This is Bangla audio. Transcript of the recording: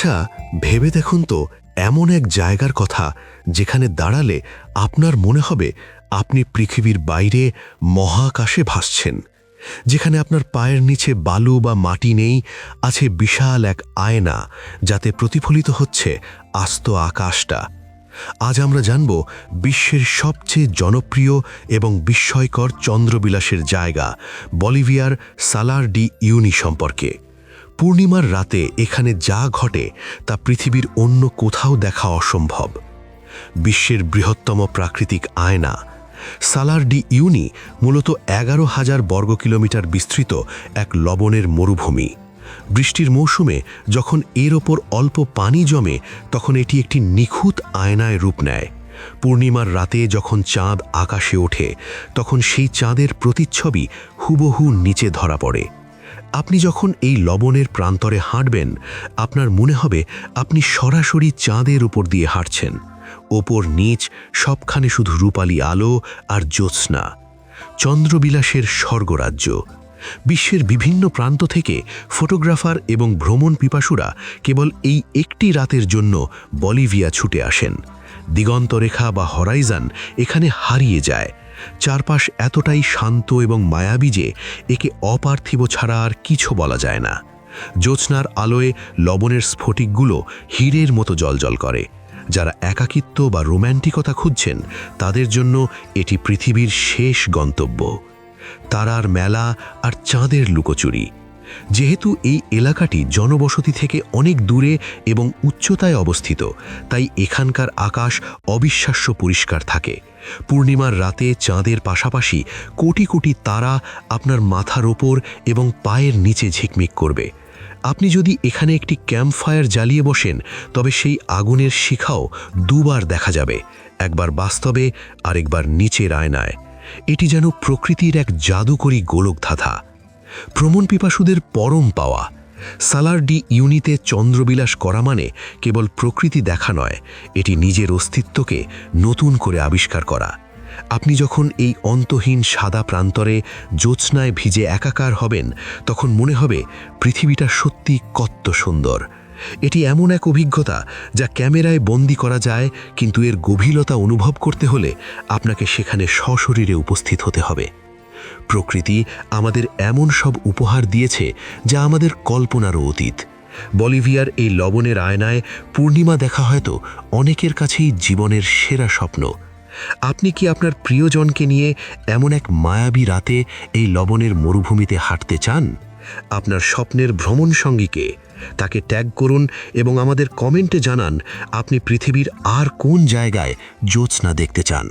আচ্ছা, ভেবে দেখুন তো, এমন এক জায়গার কথা যেখানে দাঁড়ালে আপনার মনে হবে আপনি পৃথিবীর বাইরে মহাকাশে ভাসছেন, যেখানে আপনার পায়ের নিচে বালু বা মাটি নেই, আছে বিশাল এক আয়না যাতে প্রতিফলিত হচ্ছে আস্ত আকাশটা। আজ আমরা জানব বিশ্বের সবচেয়ে জনপ্রিয় এবং বিস্ময়কর চন্দ্রবিলাসের জায়গা বলিভিয়ার সালার ডি ইউনি সম্পর্কে। পূর্ণিমার রাতে এখানে যা ঘটে তা পৃথিবীর অন্য কোথাও দেখা অসম্ভব। বিশ্বের বৃহত্তম প্রাকৃতিক আয়না সালার ডি ইউনি মূলত 11,000 বর্গ কিলোমিটার বিস্তৃত এক লবণের মরুভূমি। বৃষ্টির মৌসুমে যখন এর ওপর অল্প পানি জমে তখন এটি একটি নিখুঁত আয়নায় রূপ নেয়। পূর্ণিমার রাতে যখন চাঁদ আকাশে ওঠে তখন সেই চাঁদের প্রতিচ্ছবি হুবহু নিচে ধরা পড়ে। আপনি যখন এই লবণের প্রান্তরে হাঁটবেন আপনার মনে হবে আপনি সরাসরি চাঁদের উপর দিয়ে হাঁটছেন। ওপর নিচ সবখানে শুধু রূপালী আলো আর জ্যোৎস্না। চন্দ্রবিলাসের স্বর্গরাজ্য। বিশ্বের বিভিন্ন প্রান্ত থেকে ফটোগ্রাফার এবং ভ্রমণ পিপাসুরা কেবল এই একটি রাতের জন্য বলিভিয়া ছুটে আসেন। দিগন্তরেখা বা হরাইজন এখানে হারিয়ে যায়। চারপাশ এতটাই শান্ত এবং মায়াবী যে একে অপার্থিব ছাড়া আর কিছু বলা যায় না। জ্যোৎস্নার আলোয় লবণের স্ফটিকগুলো হীরের মতো জ্বলজ্বল করে। যারা একাকিত্ব বা রোম্যান্টিকতা খুঁজছেন তাদের জন্য এটি পৃথিবীর শেষ গন্তব্য। তারার মেলা আর চাঁদের লুকোচুরি। যেহেতু এই এলাকাটি জনবসতি থেকে অনেক দূরে এবং উচ্চতায় অবস্থিত, তাই এখানকার আকাশ অবিশ্বাস্য পরিষ্কার থাকে। পূর্ণিমার রাতে চাঁদের পাশাপাশি কোটি কোটি তারা আপনার মাথার ওপর এবং পায়ের নিচে ঝিকমিক করবে। আপনি যদি এখানে একটি ক্যাম্পফায়ার জ্বালিয়ে বসেন তবে সেই আগুনের শিখাও দুবার দেখা যাবে, একবার বাস্তবে আরেকবার নিচের আয়নায়। এটি যেন প্রকৃতির এক জাদুকরী গোলকধাঁধা। ভ্রমণ পিপাসুদের পরম পাওয়া। সালার ডি ইউনিতে চন্দ্রবিলাস করা মানে কেবল প্রকৃতি দেখা নয়, এটি নিজের অস্তিত্বকে নতুন করে আবিষ্কার করা। আপনি যখন এই অন্তহীন সাদা প্রান্তরে জ্যোৎস্নায় ভিজে একাকার হবেন তখন মনে হবে পৃথিবীটা সত্যি কত সুন্দর। এটি এমন এক অভিজ্ঞতা যা ক্যামেরায় বন্দি করা যায়, কিন্তু এর গভীরতা অনুভব করতে হলে আপনাকে সেখানে সশরীরে উপস্থিত হতে হবে। প্রকৃতি আমাদের এমন সব উপহার দিয়েছে যা আমাদের কল্পনারও অতীত। বলিভিয়ার এই লবণের আয়নায় পূর্ণিমা দেখা হয়তো অনেকের কাছেই জীবনের সেরা স্বপ্ন। আপনি কি আপনার প্রিয়জনকে নিয়ে এমন এক মায়াবী রাতে এই লবণের মরুভূমিতে হাঁটতে চান? আপনার স্বপ্নের ভ্রমণ সঙ্গীকে তাকে ট্যাগ করুন এবং আমাদের কমেন্টে জানান আপনি পৃথিবীর আর কোন জায়গায় জ্যোৎস্না দেখতে চান।